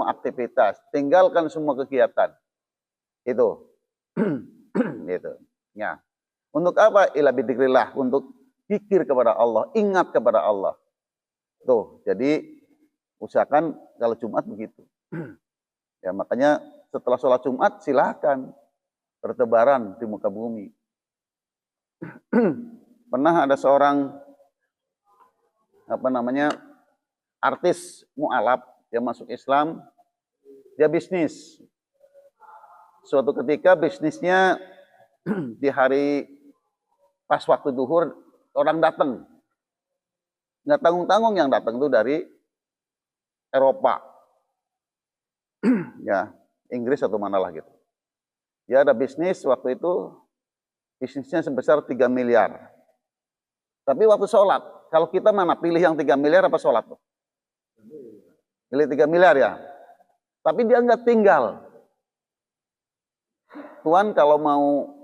semua aktivitas, tinggalkan semua kegiatan. Itu. Gitu. Ya. Untuk apa? Ila bidzikrillah, untuk zikir kepada Allah, ingat kepada Allah. Tuh, jadi usahakan kalau Jumat begitu. Ya, makanya setelah sholat Jumat silahkan bertebaran di muka bumi. Pernah ada seorang artis mu'alaf, dia masuk Islam, dia bisnis. Suatu ketika bisnisnya di hari pas waktu duhur orang datang, nggak tanggung-tanggung yang datang itu dari Eropa, ya Inggris atau mana lah gitu. Dia ada bisnis waktu itu, bisnisnya sebesar 3 miliar. Tapi waktu sholat, kalau kita mana pilih yang 3 miliar apa sholat? Pilih 3 miliar ya. Tapi dia nggak tinggal. Tuan kalau mau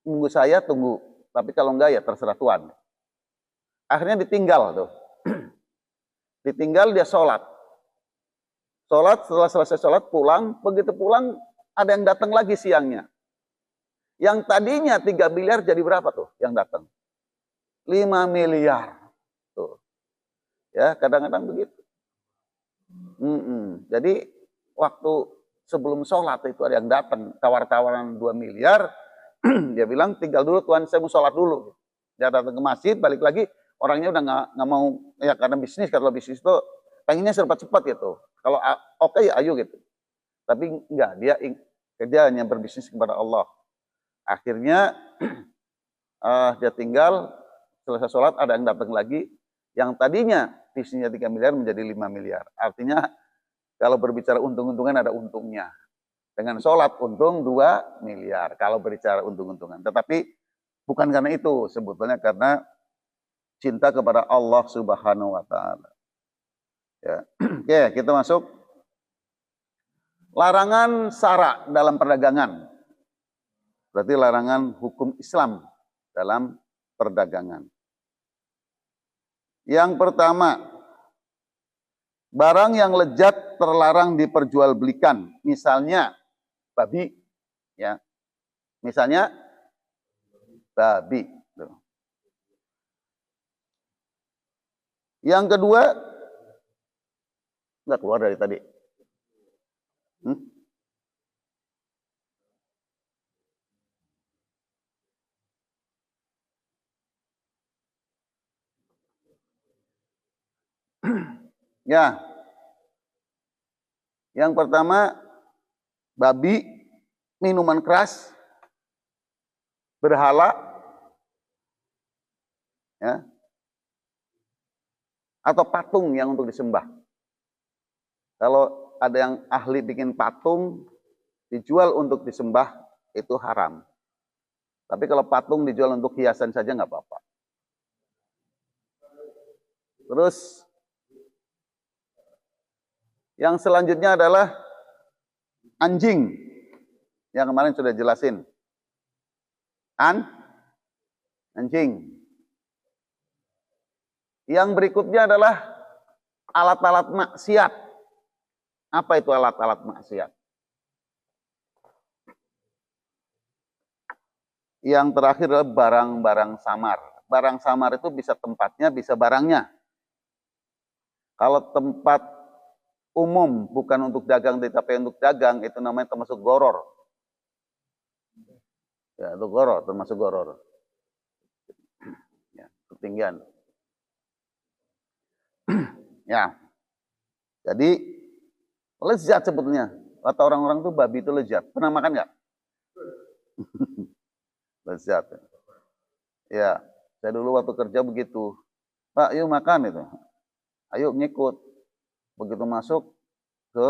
nunggu saya, tunggu. Tapi kalau enggak ya terserah Tuan. Akhirnya ditinggal tuh. Ditinggal dia sholat. Sholat, setelah selesai sholat pulang. Begitu pulang ada yang datang lagi siangnya. Yang tadinya 3 miliar jadi berapa tuh yang datang? 5 miliar. Tuh. Ya, kadang-kadang begitu. Jadi waktu sebelum sholat itu ada yang datang tawar-tawaran 2 miliar. Dia bilang tinggal dulu Tuan, saya mau sholat dulu. Dia datang ke masjid, balik lagi orangnya udah nggak mau, ya karena bisnis, kalau bisnis itu pengennya cepat-cepat gitu. Kalau oke ya ayo gitu. Tapi enggak, dia hanya berbisnis kepada Allah. Akhirnya dia tinggal, selesai sholat ada yang datang lagi, yang tadinya bisnisnya 3 miliar menjadi 5 miliar. Artinya kalau berbicara untung-untungan ada untungnya. Dengan sholat untung 2 miliar. Kalau berbicara untung-untungan. Tetapi bukan karena itu. Sebetulnya karena cinta kepada Allah Subhanahu wa Ta'ala. Ya. Oke, kita masuk. Larangan sara dalam perdagangan. Berarti larangan hukum Islam dalam perdagangan. Yang pertama, barang yang lezat terlarang diperjualbelikan. Misalnya babi, ya. Misalnya babi. Yang kedua, nggak keluar dari tadi. Ya. Yang pertama, babi, minuman keras, berhala, ya, atau patung yang untuk disembah. Kalau ada yang ahli bikin patung, dijual untuk disembah, itu haram. Tapi kalau patung dijual untuk hiasan saja nggak apa-apa. Terus, yang selanjutnya adalah anjing. Yang kemarin sudah jelasin. Anjing. Yang berikutnya adalah alat-alat maksiat. Apa itu alat-alat maksiat? Yang terakhir adalah barang-barang samar. Barang samar itu bisa tempatnya, bisa barangnya. Kalau tempat umum bukan untuk dagang tapi untuk dagang, itu namanya termasuk goror. Ya, itu goror, termasuk goror. Ya, ketinggian. Ya. Jadi lezat sebetulnya. Kata orang-orang tuh babi itu lezat. Pernah makan nggak? Lezat. Ya, saya dulu waktu kerja begitu. Pak, yuk makan itu. Ayo ngikut. Begitu masuk ke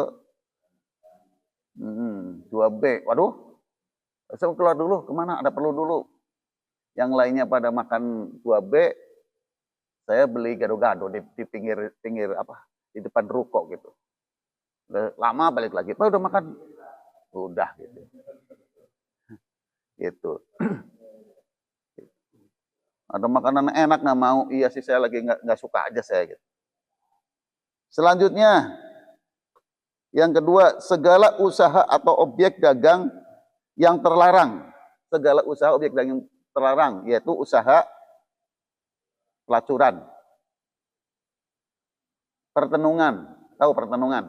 2B. Waduh, saya keluar dulu. Kemana? Ada perlu dulu. Yang lainnya pada makan 2B. Saya beli gado-gado di pinggir apa? Di depan ruko gitu. Lama balik lagi. Pak udah makan? Udah gitu. Gitu. Ada makanan enak nggak mau? Iya sih, saya lagi nggak suka aja saya gitu. Selanjutnya, Yang kedua, segala usaha atau objek dagang yang terlarang. Segala usaha objek dagang yang terlarang, yaitu usaha pelacuran, pertenungan. Tahu pertenungan?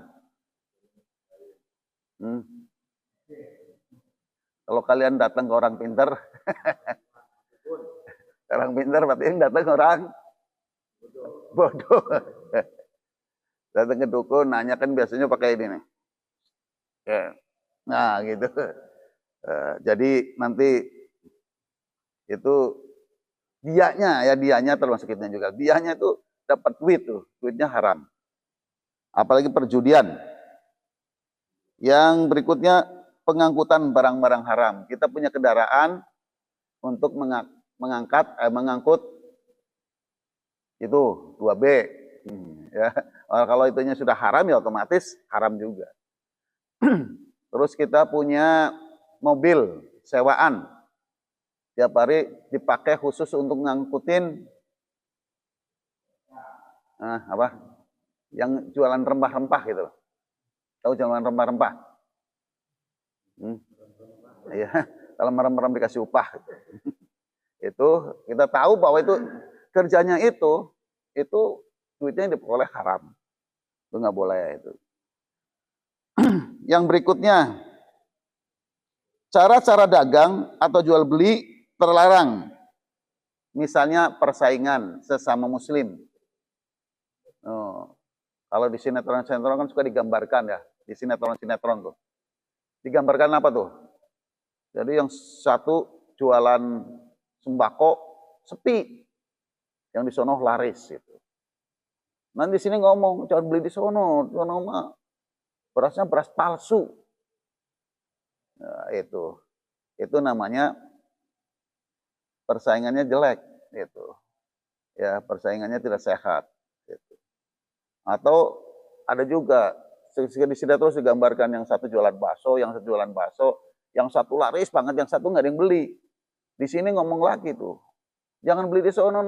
Kalau kalian datang ke orang pintar, orang pintar berarti yang datang ke orang bodoh. Datang ke dukun, nanya kan biasanya pakai ini nih. Nah gitu. Jadi nanti itu dianya termasuk kitnya juga. Dianya itu dapat duit tuh, duitnya haram. Apalagi perjudian. Yang berikutnya pengangkutan barang-barang haram. Kita punya kendaraan untuk mengangkut itu 2B. Ya. Kalau itunya sudah haram ya otomatis haram juga. Terus kita punya mobil sewaan. Tiap hari dipakai khusus untuk ngangkutin yang jualan rempah-rempah gitu. Tahu jualan rempah-rempah? Iya, kalau merem-merem dikasih upah. Itu kita tahu bahwa itu kerjanya itu duitnya diperoleh haram. Itu nggak boleh itu. Yang berikutnya, cara-cara dagang atau jual beli terlarang. Misalnya persaingan sesama muslim. Kalau di sinetron-sinetron kan suka digambarkan ya, di sinetron-sinetron tuh. Digambarkan apa tuh? Jadi yang satu jualan sembako sepi, yang di sono laris gitu. Nanti di sini ngomong jangan beli di sono mah berasnya beras palsu. Nah, itu namanya persaingannya jelek itu. Ya, persaingannya tidak sehat gitu. Atau ada juga di sini terus digambarkan yang satu jualan bakso, yang satu jualan bakso, yang satu laris banget, yang satu nggak ada yang beli. Di sini ngomong lagi tuh, jangan beli di sono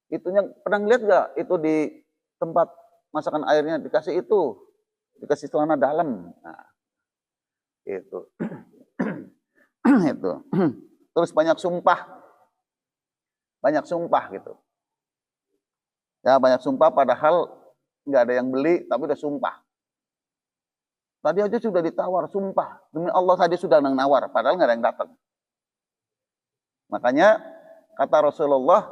itunya pernah lihat nggak itu di tempat masakan airnya dikasih celana dalam. Nah, itu itu. Terus banyak sumpah gitu. Ya banyak sumpah padahal nggak ada yang beli tapi udah sumpah. Tadi aja sudah ditawar sumpah demi Allah tadi sudah nawar padahal nggak ada yang datang. Makanya kata Rasulullah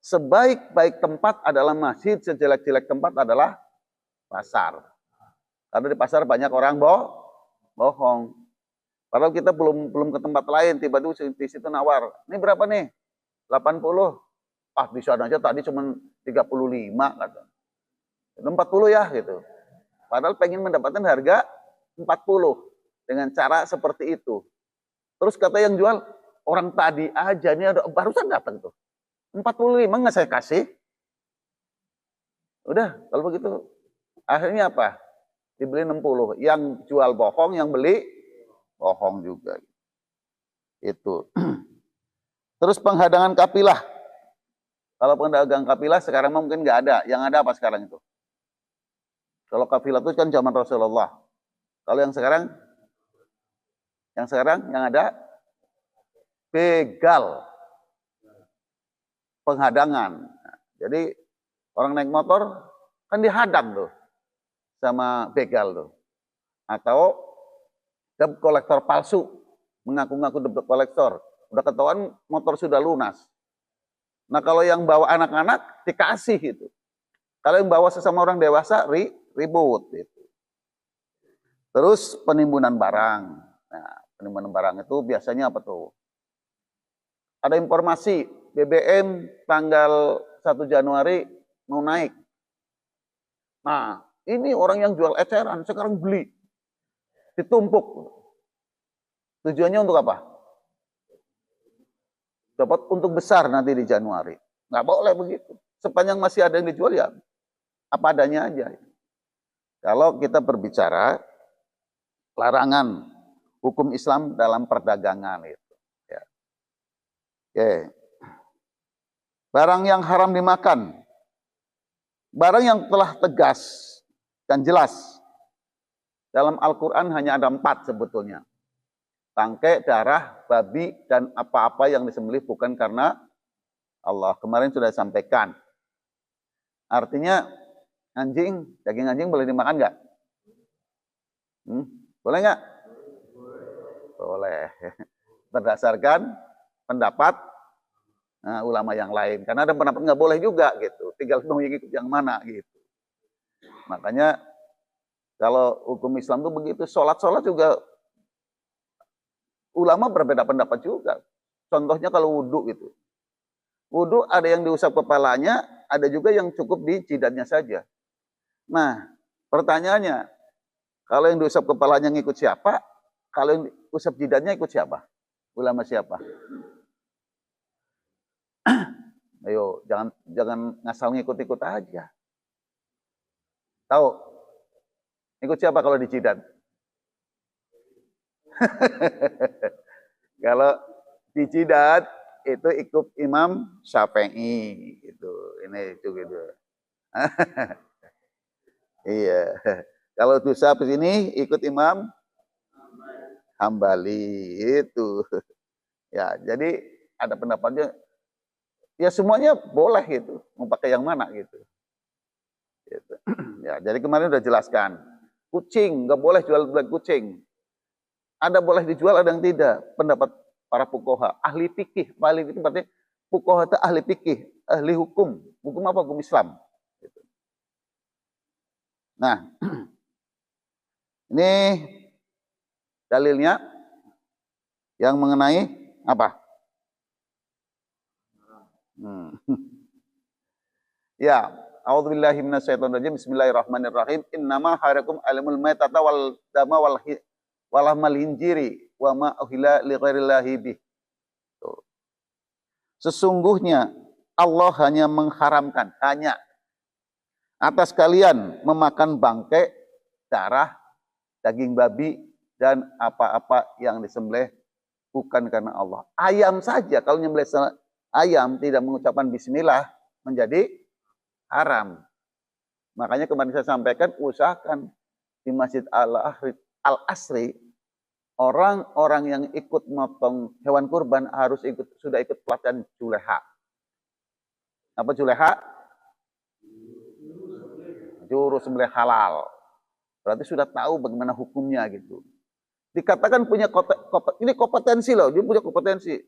sebaik-baik tempat adalah masjid, sejelek-jelek tempat adalah pasar. Karena di pasar banyak orang bohong. Padahal kita belum ke tempat lain tiba-tiba di situ nawar. Ini berapa nih? 80. Di sana aja tadi cuma 35 kata. 40 ya gitu. Padahal pengen mendapatkan harga 40 dengan cara seperti itu. Terus kata yang jual, orang tadi aja nih ada barusan datang tuh. 45 nggak saya kasih. Udah, kalau begitu akhirnya apa? Dibeli 60. Yang jual bohong, yang beli bohong juga. Itu. Terus penghadangan kafilah. Kalau pedagang kafilah sekarang mungkin nggak ada. Yang ada apa sekarang itu? Kalau kafilah itu kan zaman Rasulullah. Kalau yang sekarang yang ada begal, penghadangan. Jadi orang naik motor kan dihadang tuh sama begal tuh. Atau debt kolektor palsu, mengaku-ngaku debt kolektor. Udah ketahuan motor sudah lunas. Nah kalau yang bawa anak-anak dikasih gitu. Kalau yang bawa sesama orang dewasa ribut gitu. Terus penimbunan barang. Nah, penimbunan barang itu biasanya apa tuh? Ada informasi BBM tanggal 1 Januari mau naik. Nah, ini orang yang jual eceran sekarang beli. Ditumpuk. Tujuannya untuk apa? Dapat untung besar nanti di Januari. Nggak boleh begitu. Sepanjang masih ada yang dijual ya apa adanya aja. Kalau kita berbicara larangan hukum Islam dalam perdagangan itu. Ya. Oke. Barang yang haram dimakan. Barang yang telah tegas dan jelas Dalam Al-Quran hanya ada 4 sebetulnya. Tangkai, darah, babi, dan apa-apa yang disembelih bukan karena Allah. Kemarin sudah disampaikan. Artinya anjing, daging anjing boleh dimakan nggak? Boleh nggak? Boleh. Berdasarkan pendapat ulama yang lain. Karena ada pendapat nggak boleh juga gitu. Tinggal mengikut yang mana gitu. Makanya kalau hukum Islam itu begitu. Sholat juga ulama berbeda pendapat juga. Contohnya kalau wudhu gitu. Wudhu ada yang diusap kepalanya, ada juga yang cukup di jidatnya saja. Nah, pertanyaannya, kalau yang diusap kepalanya ngikut siapa? Kalau yang diusap jidatnya ikut siapa? Ulama siapa? Ayo, jangan ngasal ngikut-ikut aja. Tahu? Ikut siapa kalau di jidat? Kalau di jidat itu ikut Imam Syafi'i gitu. Ini itu gitu. Iya. Kalau diusap di sini ikut Imam Hambali itu. Ya, jadi ada pendapatnya ya semuanya boleh gitu, mau pakai yang mana gitu. Ya, jadi kemarin udah jelaskan. Kucing nggak boleh jual kucing. Ada boleh dijual, ada yang tidak. Pendapat para fuqaha, ahli fikih, ahli itu berarti fuqaha itu ahli fikih, ahli hukum. Hukum apa? Hukum Islam. Nah, ini dalilnya yang mengenai apa? Ya, a'udzubillahi minasyaitonirrajim. Bismillahirrahmanirrahim. Innama harakum alimul maitata wal dama wal hinjiri wa ma uhilla li ghairillahi bih. Sesungguhnya Allah hanya mengharamkan, hanya atas kalian memakan bangkai, darah, daging babi, dan apa-apa yang disembelih bukan karena Allah. Ayam saja, kalau nyembelih ayam tidak mengucapkan bismillah, menjadi haram. Makanya kemarin saya sampaikan, usahakan di Masjid Al-Asri, orang-orang yang ikut motong hewan kurban harus sudah ikut pelatihan juleha. Apa juleha? Juru sembelih halal. Berarti sudah tahu bagaimana hukumnya gitu. Dikatakan punya ini kompetensi loh, dia punya kompetensi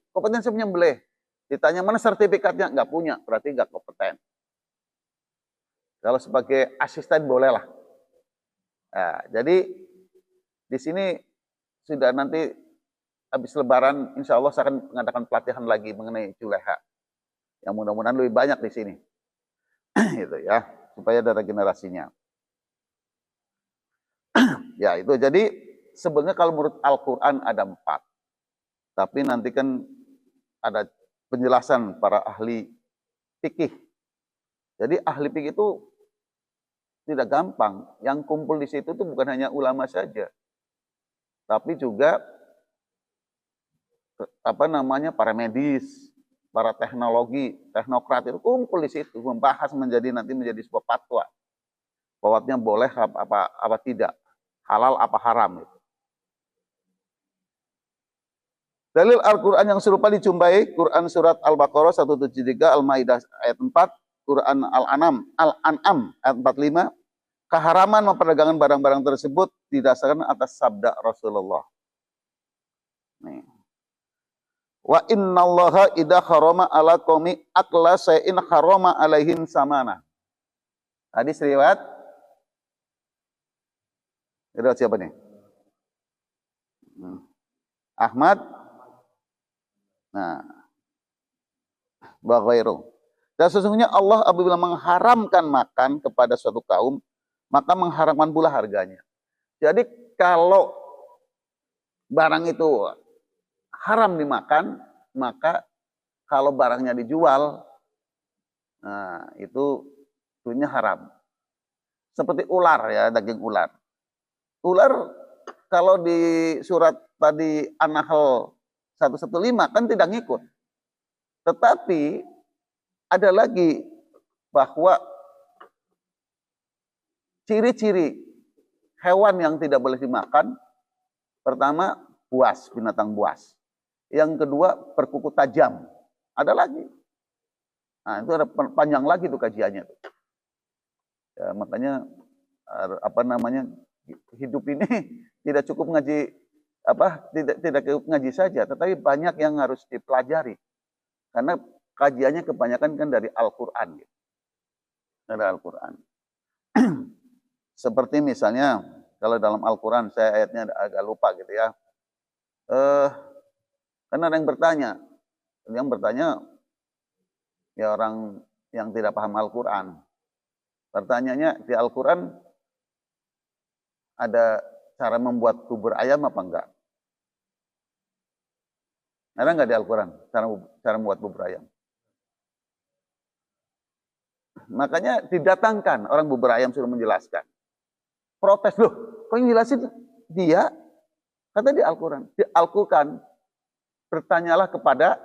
menyembelih. Ditanya mana sertifikatnya, nggak punya, berarti nggak kompeten. Kalau sebagai asisten boleh lah. Nah, jadi di sini sudah nanti habis Lebaran, insya Allah saya akan mengadakan pelatihan lagi mengenai juleha. Yang mudah-mudahan lebih banyak di sini, gitu ya, supaya ada regenerasinya. Ya itu jadi sebenarnya kalau menurut Al-Quran ada 4, tapi nanti kan ada penjelasan para ahli fikih. Jadi ahli fikih itu tidak gampang. Yang kumpul di situ itu bukan hanya ulama saja, tapi juga para medis, para teknologi, teknokrat itu kumpul di situ membahas nanti menjadi sebuah fatwa. Bahwanya boleh apa tidak, halal apa haram itu. Dalil Al-Quran yang serupa dijumpai Quran surat Al-Baqarah 173, Al-Maidah ayat 4, Quran Al-An'am ayat 45. Keharaman memperdagangkan barang-barang tersebut didasarkan atas sabda Rasulullah. Nih. Wa innallaha idza harama ala qaumi akla sa'in harama alaihim samana. Hadis riwayat siapa nih? Ahmad. Nah, baghairu. Dan sesungguhnya Allah apabila mengharamkan makan kepada suatu kaum, maka mengharamkan pula harganya. Jadi kalau barang itu haram dimakan, maka kalau barangnya dijual, nah itu duitnya haram. Seperti ular ya, daging ular. Ular kalau di surat tadi An-Nahl 115 kan tidak ngikut. Tetapi ada lagi bahwa ciri-ciri hewan yang tidak boleh dimakan, pertama buas, binatang buas. Yang kedua perkuku tajam. Ada lagi. Nah, itu ada panjang lagi tuh kajiannya. Ya, makanya hidup ini tidak cukup ngaji tidak cukup ngaji saja, tetapi banyak yang harus dipelajari. Karena kajiannya kebanyakan kan dari Al-Qur'an gitu. Dari Al-Qur'an. Seperti misalnya kalau dalam Al-Qur'an, saya ayatnya agak lupa gitu ya. Karena ada yang bertanya ya orang yang tidak paham Al-Qur'an. Pertanyaannya, di Al-Qur'an ada cara membuat bubur ayam apa enggak? Ada enggak di Al-Quran cara membuat bubur ayam? Makanya didatangkan orang bubur ayam suruh menjelaskan. Protes, loh kok yang jelasin dia? Kata di Al-Quran. Di Al-Quran bertanyalah kepada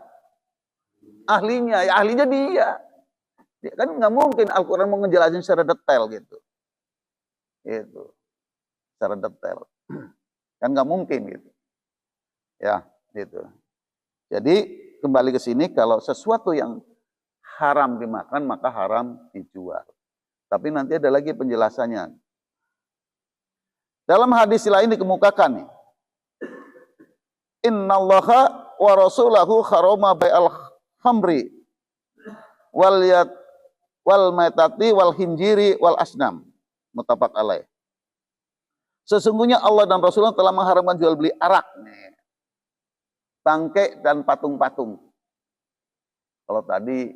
ahlinya. Ya ahlinya dia. Kan nggak mungkin Al-Quran mau ngejelasin secara detail gitu. Itu. Secara detail. Kan nggak mungkin gitu. Ya, gitu. Jadi kembali ke sini, kalau sesuatu yang haram dimakan maka haram dijual. Tapi nanti ada lagi penjelasannya. Dalam hadis lain dikemukakan nih. Innallaha wa rasulahu harama bai'al khamri wal maitati wal hinjiri wal asnam. Muttafaq alaih. Sesungguhnya Allah dan Rasulullah telah mengharamkan jual beli arak, bangkai dan patung-patung. Kalau tadi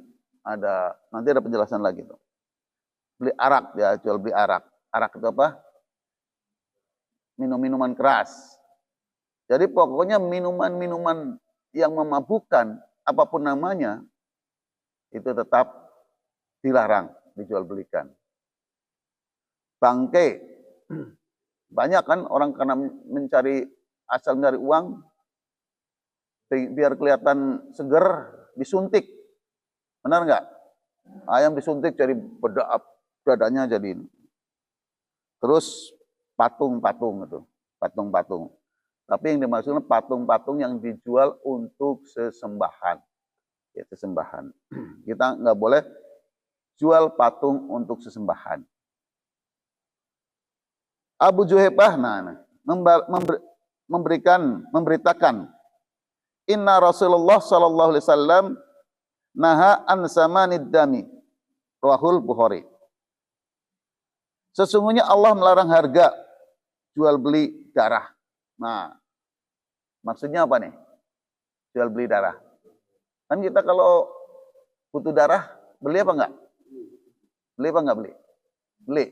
nanti ada penjelasan lagi tuh. Beli arak ya, jual beli arak. Arak itu apa? Minum-minuman keras. Jadi pokoknya minuman-minuman yang memabukkan, apapun namanya, itu tetap dilarang dijual belikan. Bangkai, banyak kan orang karena asal mencari uang, biar kelihatan seger, disuntik. Benar nggak? Ayam disuntik jadi dadanya jadi. Terus patung-patung itu, patung-patung. Tapi yang dimaksudkan patung-patung yang dijual untuk sesembahan. Ya, sesembahan. Kita nggak boleh jual patung untuk sesembahan. Abu Juhaifah memberitakan, Inna Rasulullah sallallahu alaihi wasallam naha an samanid dami, rawahul Bukhari. Sesungguhnya Allah melarang harga jual beli darah. Nah, maksudnya apa nih? Jual beli darah. Kan kita kalau butuh darah, beli apa enggak? Beli apa enggak beli? Beli.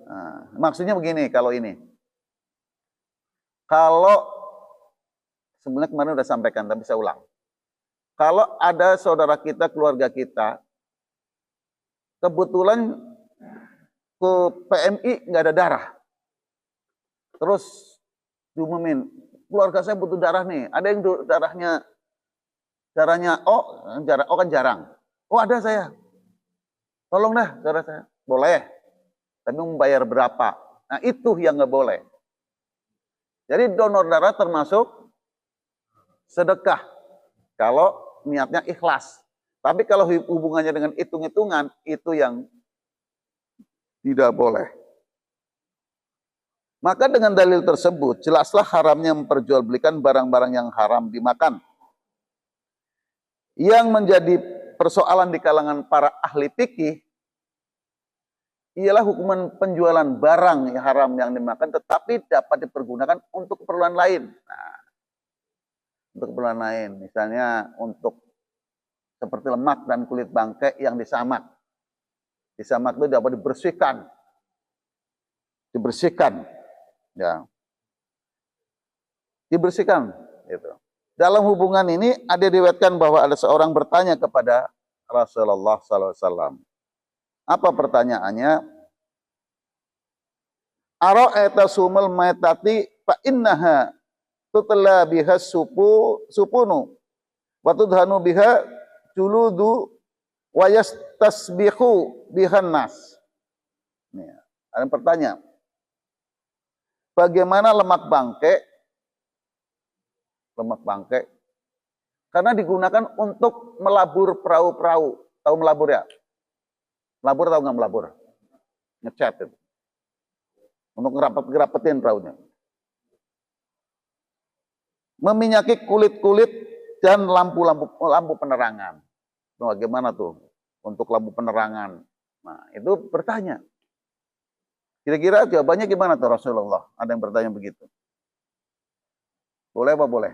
Nah, maksudnya begini kalau ini. Kalau sebenarnya kemarin udah sampaikan, tapi saya ulang. Kalau ada saudara kita, keluarga kita, kebetulan ke PMI nggak ada darah. Terus diumumin, keluarga saya butuh darah nih. Ada yang darahnya O kan jarang. Oh ada saya. Tolong dah darah saya. Boleh. Tapi membayar berapa? Nah itu yang nggak boleh. Jadi donor darah termasuk sedekah. Kalau niatnya ikhlas. Tapi kalau hubungannya dengan hitung-hitungan, itu yang tidak boleh. Maka dengan dalil tersebut, jelaslah haramnya memperjualbelikan barang-barang yang haram dimakan. Yang menjadi persoalan di kalangan para ahli fikih, ialah hukuman penjualan barang yang haram yang dimakan tetapi dapat dipergunakan untuk keperluan lain. Nah, untuk keperluan lain, misalnya untuk seperti lemak dan kulit bangkai yang disamak. Disamak itu dapat dibersihkan. Ya. Dibersihkan gitu. Dalam hubungan ini ada diriwayatkan bahwa ada seorang bertanya kepada Rasulullah SAW. Apa pertanyaannya? Ara'aita sumul maitati fa innaha tutla biha supunu wa tudhanu biha juludu wa yastasbihu bihan nas. Nih, ada yang bertanya. Bagaimana lemak bangkai? Lemak bangkai karena digunakan untuk melabur perahu-perahu. Tahu melabur ya? Melabur tahu nggak melabur? Ngecat itu. Untuk ngerapetin perahunya. Meminyaki kulit-kulit dan lampu penerangan. Bagaimana tuh untuk lampu penerangan? Nah, itu bertanya. Kira-kira jawabannya gimana tuh Rasulullah? Ada yang bertanya begitu. Boleh apa boleh?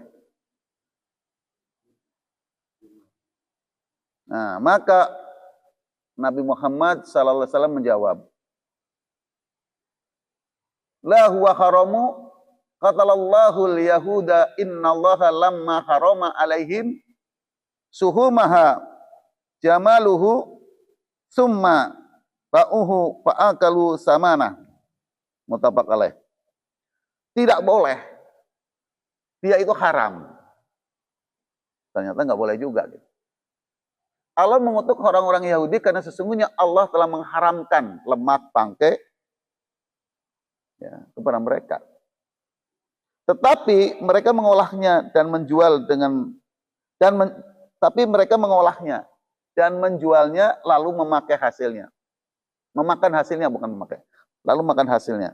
Nah, maka Nabi Muhammad SAW menjawab, la huwa haramu qatalallahu al-yahuda innallaha lamma harama alaihim suhumaha jamaluhu summa ba'uhu fa'akalu samana. Muttafaq alaih. Tidak boleh. Dia itu haram. Ternyata nggak boleh juga gitu. Allah mengutuk orang-orang Yahudi karena sesungguhnya Allah telah mengharamkan lemak bangkai ya, kepada mereka. Tetapi mereka mengolahnya dan menjual tapi mereka mengolahnya dan menjualnya lalu memakai hasilnya. Memakan hasilnya bukan memakai. Lalu makan hasilnya.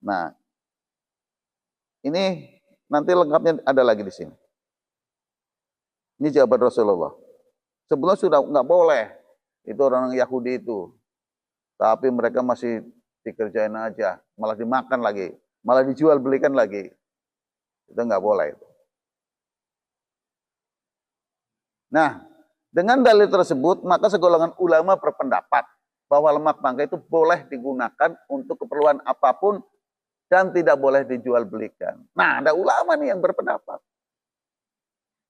Nah, ini nanti lengkapnya ada lagi di sini. Ini jawaban Rasulullah. Sebelumnya sudah nggak boleh itu orang Yahudi itu, tapi mereka masih dikerjain aja, malah dimakan lagi, malah dijual belikan lagi, itu nggak boleh. Nah, dengan dalil tersebut maka segolongan ulama berpendapat bahwa lemak bangkai itu boleh digunakan untuk keperluan apapun dan tidak boleh dijual belikan. Nah, ada ulama nih yang berpendapat,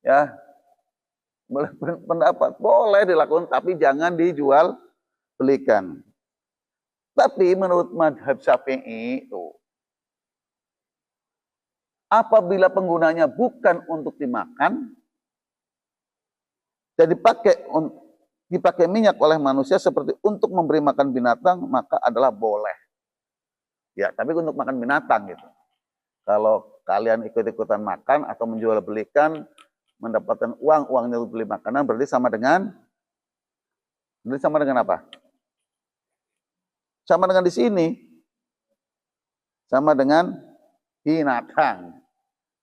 ya. Pendapat boleh dilakukan tapi jangan dijual belikan. Tapi menurut mazhab Syafi'i itu apabila penggunanya bukan untuk dimakan dan dipakai minyak oleh manusia seperti untuk memberi makan binatang, maka adalah boleh. Ya, tapi untuk makan binatang gitu. Kalau kalian ikut-ikutan makan atau menjual belikan mendapatkan uangnya untuk beli makanan berarti sama dengan apa? Sama dengan di sini. Sama dengan binatang.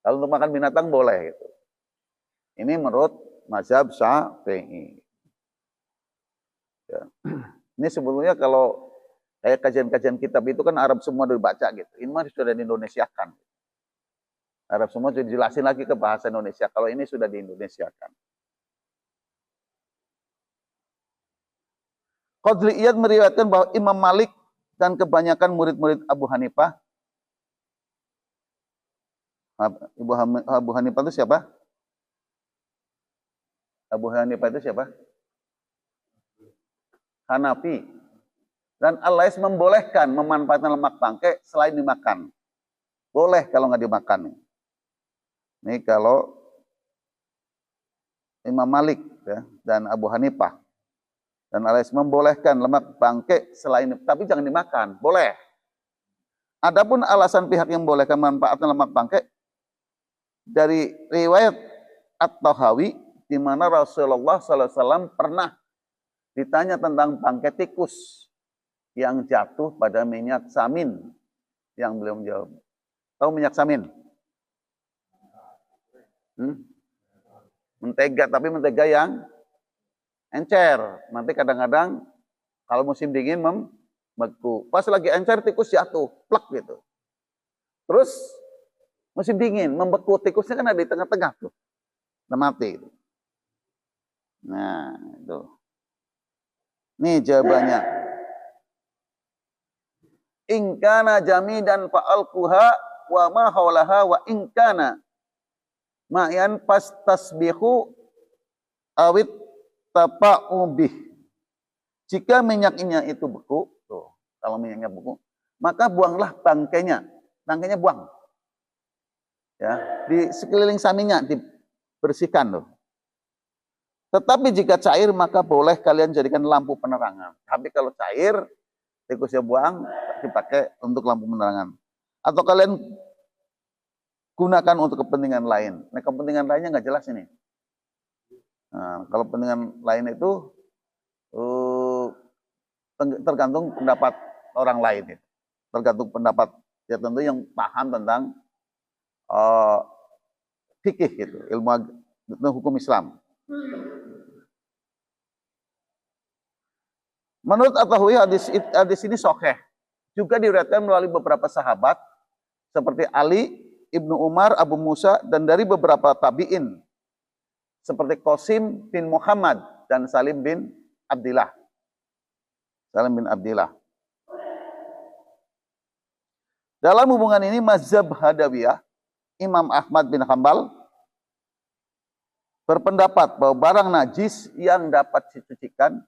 Kalau untuk makan binatang boleh gitu. Ini menurut mazhab Syafi'i. Ya. Ini sebetulnya kalau kayak kajian-kajian kitab itu kan Arab semua dibaca gitu. Ini mah sudah di-Indonesiakan. Arab semua sudah dijelasin lagi ke bahasa Indonesia. Kalau ini sudah di-Indonesiakan. Qadliyat meriwayatkan bahwa Imam Malik dan kebanyakan murid-murid Abu Hanifah. Abu Hanifah itu siapa? Abu Hanifah itu siapa? Hanafi. Dan Al-Lais membolehkan memanfaatkan lemak bangkai selain dimakan. Boleh kalau nggak dimakan. Ini kalau Imam Malik ya, dan Abu Hanifah dan Al-Lais membolehkan lemak bangkai selain, tapi jangan dimakan, boleh. Adapun alasan pihak yang membolehkan memanfaatkan lemak bangkai dari riwayat At-Tahawi di mana Rasulullah SAW pernah ditanya tentang bangkai tikus yang jatuh pada minyak samin, yang beliau menjawab, tahu minyak samin? Mentega, tapi mentega yang encer. Nanti kadang-kadang kalau musim dingin membeku. Pas lagi encer tikus jatuh, plek gitu. Terus musim dingin membeku, tikusnya kan ada di tengah-tengah tuh. Udah mati. Nah, itu. Nih jawabannya. In kana jamidan fa'alquha wa ma haulaha wa in kana ma'yan pas tasbihu awit tapa'ubih. Jika minyaknya itu beku, tuh, kalau minyaknya beku, maka buanglah bangkainya. Bangkainya buang. Ya, di sekeliling saminnya dibersihkan loh. Tetapi jika cair maka boleh kalian jadikan lampu penerangan. Tapi kalau cair, tikusnya buang, dipakai untuk lampu penerangan. Atau kalian gunakan untuk kepentingan lain. Nah, kepentingan lainnya nggak jelas ini. Nah, kalau kepentingan lain itu tergantung pendapat orang lain. Tergantung pendapat ya tentu yang paham tentang fikih gitu, ilmu hukum Islam. Menurut At-Tahawi hadis ini sahih. Juga diriwayatkan melalui beberapa sahabat seperti Ali, Ibnu Umar, Abu Musa, dan dari beberapa tabi'in seperti Qasim bin Muhammad dan Salim bin Abdillah. Salim bin Abdillah. Dalam hubungan ini mazhab Hadawiyah, Imam Ahmad bin Hambal berpendapat bahwa barang najis yang dapat disucikan,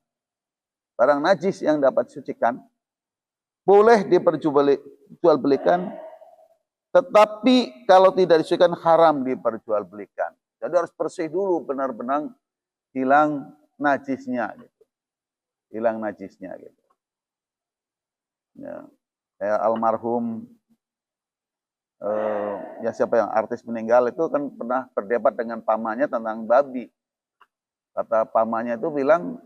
boleh diperjualbelikan, tetapi kalau tidak disucikan haram diperjualbelikan. Jadi harus bersih dulu, benar-benar hilang najisnya gitu. Hilang najisnya gitu. Ya, kayak almarhum ya siapa yang artis meninggal itu kan pernah berdebat dengan pamannya tentang babi. Kata pamannya itu bilang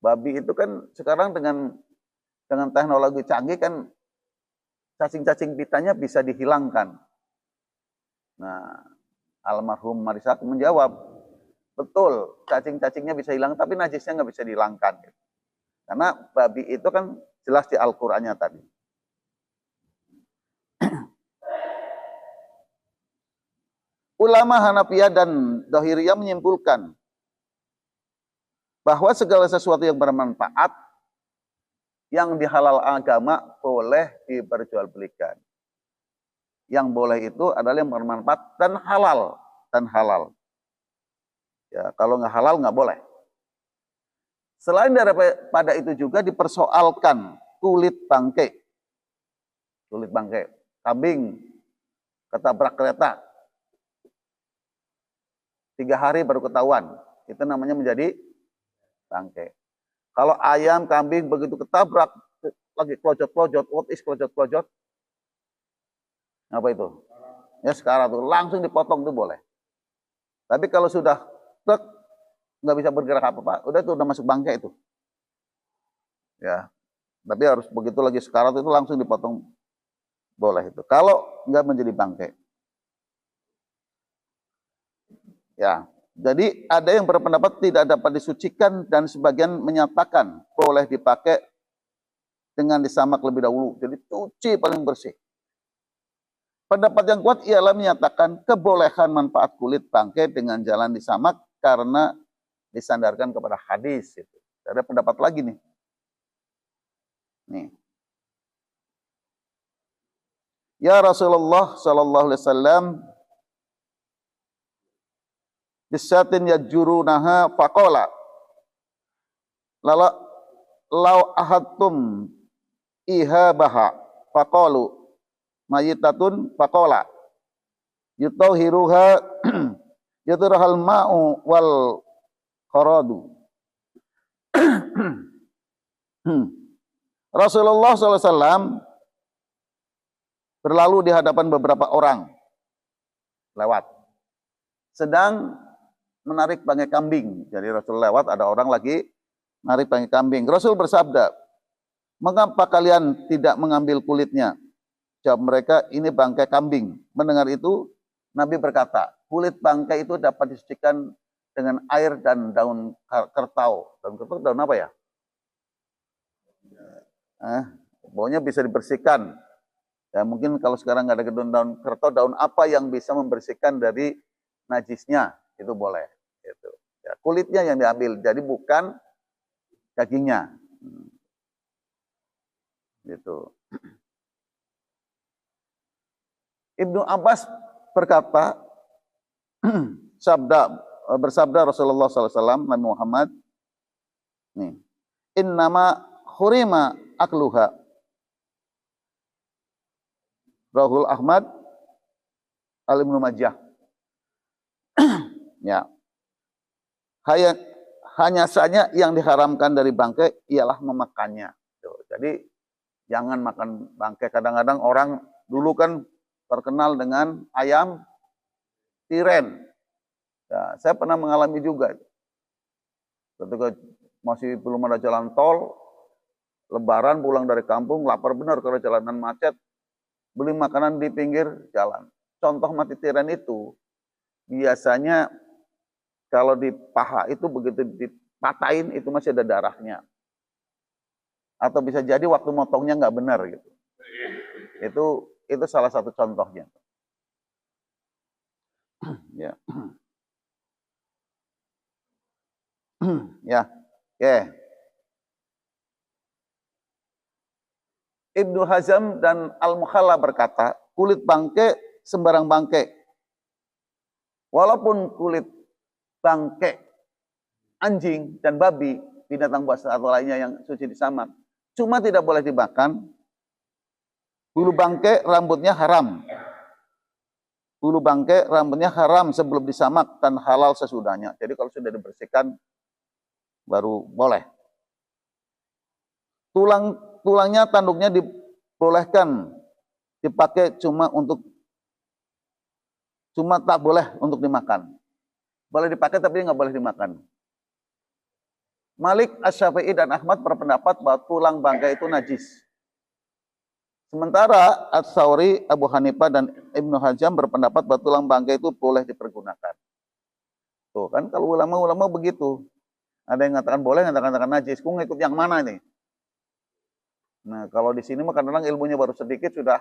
babi itu kan sekarang dengan teknologi canggih kan cacing-cacing pitanya bisa dihilangkan. Nah, almarhum Marisak menjawab, betul, cacing-cacingnya bisa hilang, tapi najisnya nggak bisa dihilangkan. Karena babi itu kan jelas di Al-Qur'annya tadi. Ulama Hanafiyah dan Dhahiriyah menyimpulkan bahwa segala sesuatu yang bermanfaat yang dihalal agama boleh diperjualbelikan. Yang boleh itu adalah yang bermanfaat dan halal. Ya, kalau nggak halal nggak boleh. Selain daripada itu juga dipersoalkan kulit bangkai, kambing ketabrak kereta, 3 hari baru ketahuan, itu namanya menjadi bangkai. Kalau ayam, kambing begitu ketabrak, lagi klojot-klojot, what is klojot-klojot? Apa itu? Ya sekarang tuh langsung dipotong tuh boleh. Tapi kalau sudah nggak bisa bergerak apa-apa, udah masuk bangkai itu. Ya, tapi harus begitu lagi sekarang itu langsung dipotong boleh itu. Kalau nggak menjadi bangkai. Ya, jadi ada yang berpendapat tidak dapat disucikan dan sebagian menyatakan boleh dipakai dengan disamak lebih dahulu. Jadi cuci paling bersih. Pendapat yang kuat ialah menyatakan kebolehan manfaat kulit bangkai dengan jalan disamak karena disandarkan kepada hadis. Ada pendapat lagi nih. Ya Rasulullah sallallahu alaihi wasallam bisatin yajrunaha faqala lala law ahadtum ihabaha faqalu mayitatun faqala yutahhiruha yutrahal ma'u wal kharadu. Rasulullah SAW berlalu di hadapan beberapa orang lewat sedang menarik bangkai kambing. Jadi Rasul lewat, ada orang lagi menarik bangkai kambing. Rasul bersabda, mengapa kalian tidak mengambil kulitnya? Jawab mereka, ini bangkai kambing. Mendengar itu, Nabi berkata, kulit bangkai itu dapat disucikan dengan air dan daun kertau. Daun kertau, daun apa ya? Pokoknya bisa dibersihkan. Ya, mungkin kalau sekarang nggak ada daun kertau, daun apa yang bisa membersihkan dari najisnya, itu boleh. Gitu. Ya, kulitnya yang diambil, jadi bukan dagingnya. Gitu. Ibnu Abbas berkata, bersabda Rasulullah SAW, Nabi Muhammad, innama hurima akluha. Rahul Ahmad, Al-Ibnu Majah. Ya. Hanya saja yang diharamkan dari bangkai ialah memakannya. Jadi jangan makan bangkai. Kadang-kadang orang dulu kan terkenal dengan ayam tiren. Ya, saya pernah mengalami juga. Ketika masih belum ada jalan tol, Lebaran pulang dari kampung, lapar benar karena jalanan macet, beli makanan di pinggir jalan. Contoh mati tiren itu, biasanya kalau di paha itu begitu dipatahin itu masih ada darahnya. Atau bisa jadi waktu motongnya nggak benar gitu. Itu salah satu contohnya. Ya. Ya. Oke. Ibnu Hazm dan Al-Mukhalla berkata, kulit bangke sembarang bangke. Walaupun kulit bangke anjing dan babi, binatang buas atau lainnya yang suci disamak, cuma tidak boleh dimakan. Bulu bangke rambutnya haram. Bulu bangke rambutnya haram sebelum disamak dan halal sesudahnya. Jadi kalau sudah dibersihkan baru boleh. Tulangnya, tanduknya dibolehkan dipakai cuma tak boleh untuk dimakan. Boleh dipakai tapi nggak boleh dimakan. Malik, Asy-Syafi'i dan Ahmad berpendapat bahwa tulang bangkai itu najis. Sementara Ats-Tsauri, Abu Hanifah dan Ibnu Hazm berpendapat bahwa tulang bangkai itu boleh dipergunakan. Tuh kan kalau ulama-ulama begitu. Ada yang mengatakan boleh, ada yang mengatakan najis. Kau ngikut yang mana ini? Nah, kalau di sini mah kadang-kadang ilmunya baru sedikit sudah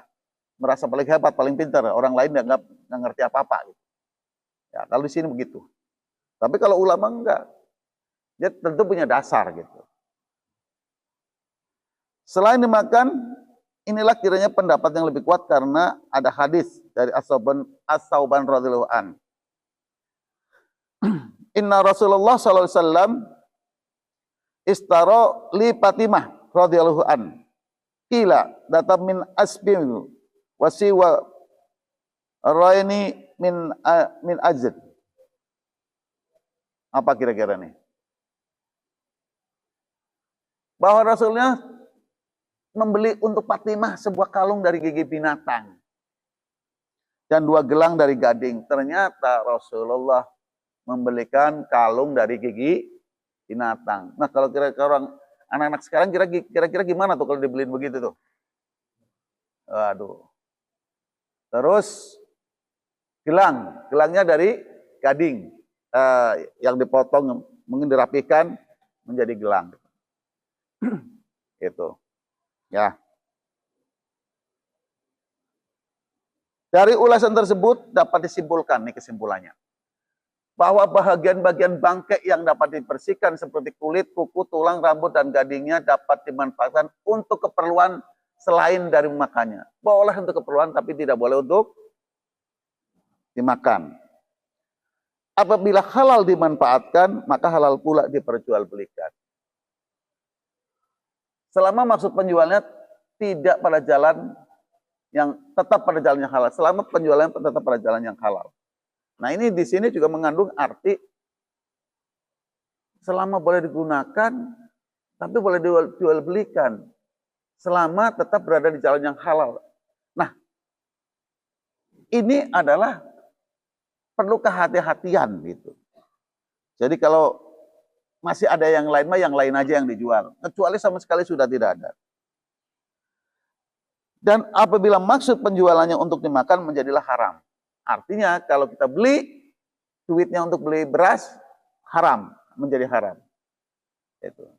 merasa paling hebat, paling pintar. Orang lain nggak ngerti apa-apa. Gitu. Ya, kalau di sini begitu. Tapi kalau ulama enggak, dia tentu punya dasar gitu. Selain dimakan, inilah kiranya pendapat yang lebih kuat karena ada hadis dari As-Sauban radhiyallahu an. Inna Rasulullah sallallahu alaihi wasallam istaro li Fatimah radhiyallahu an. Kila datang min asbim wasiwa raini min ajr. Apa kira-kira nih? Bahwa Rasulnya membeli untuk Fatimah sebuah kalung dari gigi binatang dan 2 gelang dari gading. Ternyata Rasulullah membelikan kalung dari gigi binatang. Nah, kalau kira-kira orang anak-anak sekarang kira-kira gimana tuh kalau dibeliin begitu tuh? Waduh. Terus gelangnya dari gading yang dipotong mungkin dirapikan menjadi gelang. Gitu. Ya. Dari ulasan tersebut dapat disimpulkan nih kesimpulannya. Bahwa bagian-bagian bangkai yang dapat dibersihkan seperti kulit, kuku, tulang, rambut, dan gadingnya dapat dimanfaatkan untuk keperluan selain dari memakannya. Boleh untuk keperluan tapi tidak boleh untuk dimakan. Apabila halal dimanfaatkan, maka halal pula diperjualbelikan. Selama maksud penjualnya tidak pada jalan yang tetap pada jalan yang halal. Selama penjualannya tetap pada jalan yang halal. Nah ini di sini juga mengandung arti selama boleh digunakan, tapi boleh dijual belikan. Selama tetap berada di jalan yang halal. Nah ini adalah perlu kehati-hatian gitu. Jadi kalau masih ada yang lain mah yang lain aja yang dijual. Kecuali sama sekali sudah tidak ada. Dan apabila maksud penjualannya untuk dimakan menjadilah haram. Artinya kalau kita beli duitnya untuk beli beras haram, menjadi haram. Itu.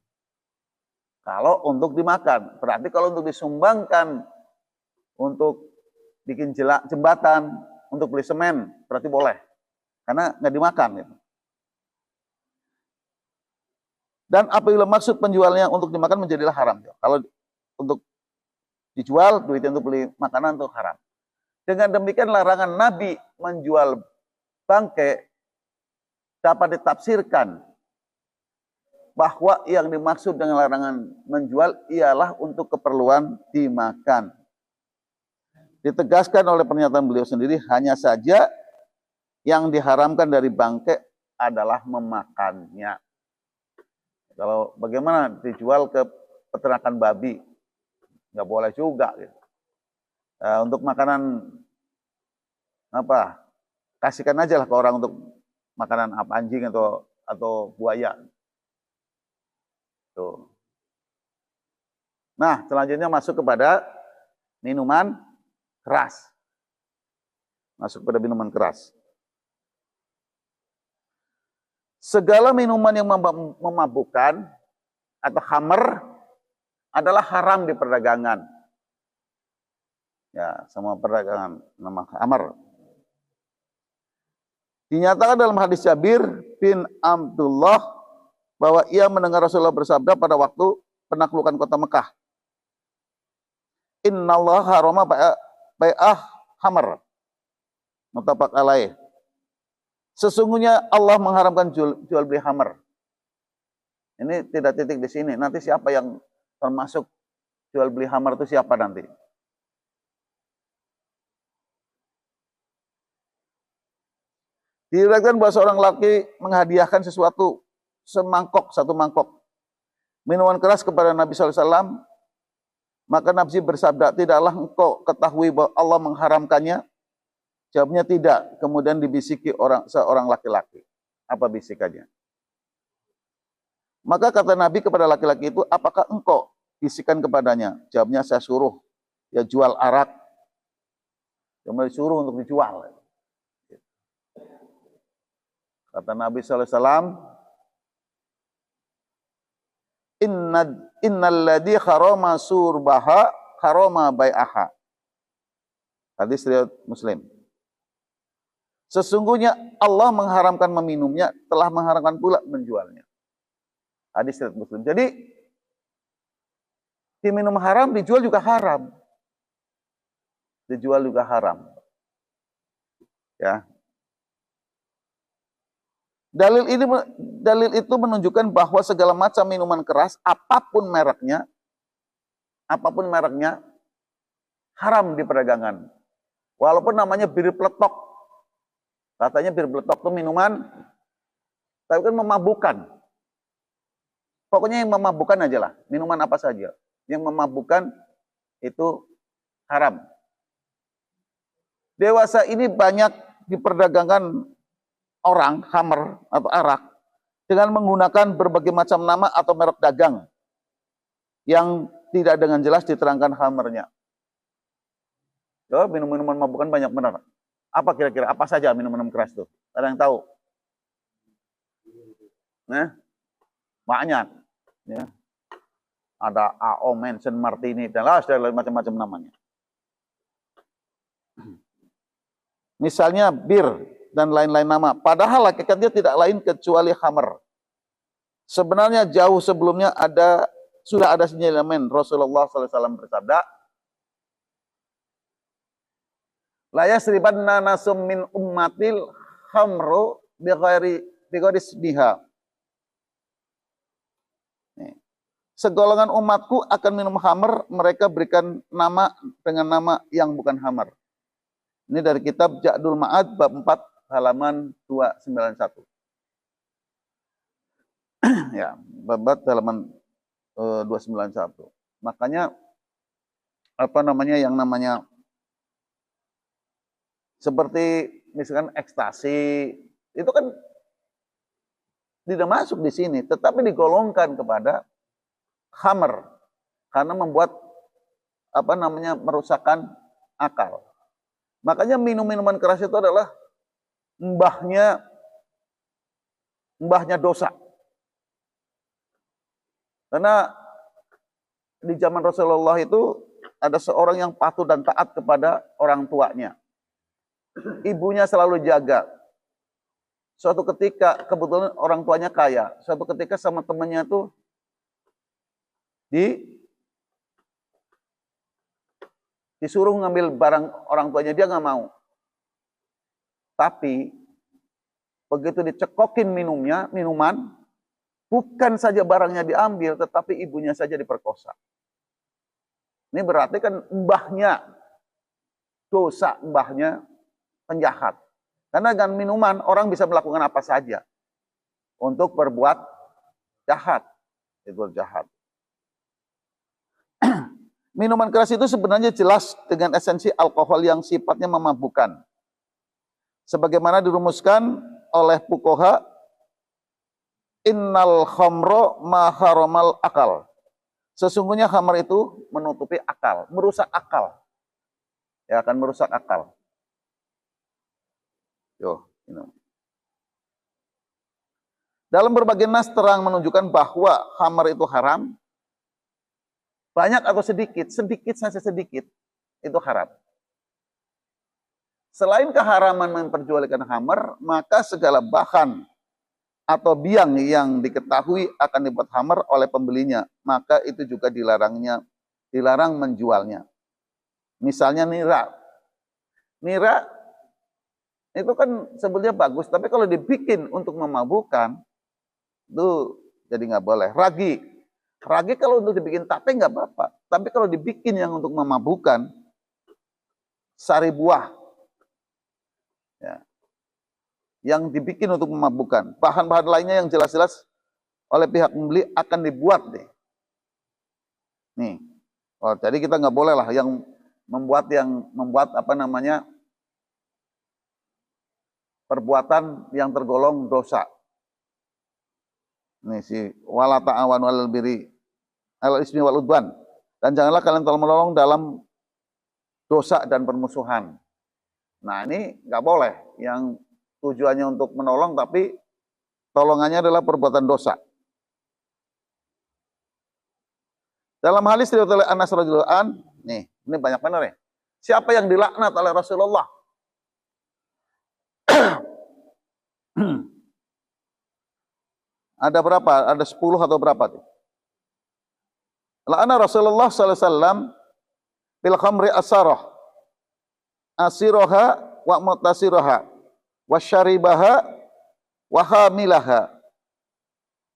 Kalau untuk dimakan, berarti kalau untuk disumbangkan untuk bikin jembatan, untuk beli semen, berarti boleh. Karena nggak dimakan gitu. Dan apabila maksud penjualnya untuk dimakan menjadilah haram. Kalau untuk dijual duitnya untuk beli makanan itu haram. Dengan demikian larangan Nabi menjual bangkai dapat ditafsirkan bahwa yang dimaksud dengan larangan menjual ialah untuk keperluan dimakan. Ditegaskan oleh pernyataan beliau sendiri, hanya saja yang diharamkan dari bangkai adalah memakannya. Kalau bagaimana dijual ke peternakan babi, nggak boleh juga. Gitu. Untuk makanan apa? Kasihkan aja lah ke orang untuk makanan apa, anjing atau buaya. Tuh. Nah, selanjutnya masuk kepada minuman keras. Masuk kepada minuman keras. Segala minuman yang memabukkan atau khamr adalah haram di perdagangan. Ya, semua perdagangan nama khamr. Dinyatakan dalam hadis Jabir bin Abdullah bahwa ia mendengar Rasulullah bersabda pada waktu penaklukan kota Mekah. Innallaha harama bai'ah khamr. Muttafaq alaih. Sesungguhnya Allah mengharamkan jual beli khamr. Ini tidak titik di sini. Nanti siapa yang termasuk jual beli khamr itu siapa nanti? Diriwayatkan bahwa seorang laki menghadiahkan satu mangkok minuman keras kepada Nabi SAW. Maka Nabi bersabda, tidaklah engkau ketahui bahwa Allah mengharamkannya? Jawabnya tidak. Kemudian dibisiki seorang laki-laki. Apa bisikannya? Maka kata Nabi kepada laki-laki itu, apakah engkau bisikan kepadanya? Jawabnya, saya suruh. Ya jual arak. Kemudian disuruh untuk dijual. Kata Nabi SAW, innal ladzi harama surbaha harama bai'aha. Hadis riwayat Muslim. Sesungguhnya Allah mengharamkan meminumnya, telah mengharamkan pula menjualnya. Hadis riwayat Muslim. Jadi diminum haram, dijual juga haram. Dijual juga haram. Ya. Dalil itu menunjukkan bahwa segala macam minuman keras, apapun mereknya, haram di perdagangan. Walaupun namanya bir peletok. Katanya bir peletok itu minuman, tapi kan memabukkan. Pokoknya yang memabukkan aja lah, minuman apa saja. Yang memabukkan itu haram. Dewasa ini banyak diperdagangkan orang, khamr atau arak, dengan menggunakan berbagai macam nama atau merek dagang yang tidak dengan jelas diterangkan khamrnya. Minum-minuman mabukan banyak benar. Apa kira-kira, apa saja minum-minum keras itu? Ada yang tahu? Nah, banyak. Ya. Ada AO, Manson, Martini, dan lain macam-macam namanya. Misalnya bir dan lain-lain nama. Padahal hakikatnya tidak lain kecuali khamr. Sebenarnya jauh sebelumnya sudah ada sinyalemen. Rasulullah SAW bersabda, la yasribanna nasum min ummatil khamru bighairi ismiha. Segolongan umatku akan minum khamr, mereka berikan nama dengan nama yang bukan khamr. Ini dari kitab Ja'dul Ma'ad bab 4 halaman 291. Ya, bab 4 halaman 291. Makanya yang namanya seperti misalkan ekstasi itu kan tidak masuk di sini, tetapi digolongkan kepada khamr karena membuat merusakkan akal. Makanya minum-minuman keras itu adalah mbahnya dosa. Karena di zaman Rasulullah itu ada seorang yang patuh dan taat kepada orang tuanya. Ibunya selalu jaga. Suatu ketika kebetulan orang tuanya kaya. Suatu ketika sama temannya tuh disuruh ngambil barang orang tuanya, dia nggak mau. Tapi begitu dicekokin minuman, bukan saja barangnya diambil, tetapi ibunya saja diperkosa. Ini berarti kan mbahnya dosa, mbahnya penjahat. Karena dengan minuman orang bisa melakukan apa saja untuk berbuat jahat. Itu jahat. Minuman keras itu sebenarnya jelas dengan esensi alkohol yang sifatnya memabukkan. Sebagaimana dirumuskan oleh fuqaha, innal khamra ma haramal akal. Sesungguhnya khamar itu menutupi akal, merusak akal. Ya, akan merusak akal. Dalam berbagai nas terang menunjukkan bahwa khamar itu haram. Banyak atau sedikit, sedikit, itu haram. Selain keharaman memperjualbelikan khamar, maka segala bahan atau biang yang diketahui akan dibuat khamar oleh pembelinya, maka itu juga dilarang menjualnya. Misalnya nira. Nira itu kan sebetulnya bagus, tapi kalau dibikin untuk memabukkan, itu jadi nggak boleh. Ragi kalau untuk dibikin tape nggak apa-apa, tapi kalau dibikin yang untuk memabukkan, sari buah, ya, yang dibikin untuk memabukkan, bahan-bahan lainnya yang jelas-jelas oleh pihak pembeli akan dibuat deh. Nih, jadi kita nggak boleh lah yang membuat perbuatan yang tergolong dosa. Nih si wala ta'awanu 'alal birri al ismi wal udwan. Dan janganlah kalian tolong menolong dalam dosa dan permusuhan. Nah, ini nggak boleh yang tujuannya untuk menolong tapi tolongannya adalah perbuatan dosa. Dalam hadis riwayat oleh Anas radhiyallahu an, nih, ini banyak benar ya. Siapa yang dilaknat oleh Rasulullah? Ada berapa? Ada 10 atau berapa tuh? La'ana Rasulullah sallallahu alaihi wasallam bil khamri asiroha wa mutasiraha wa syaribaha wa hamilaha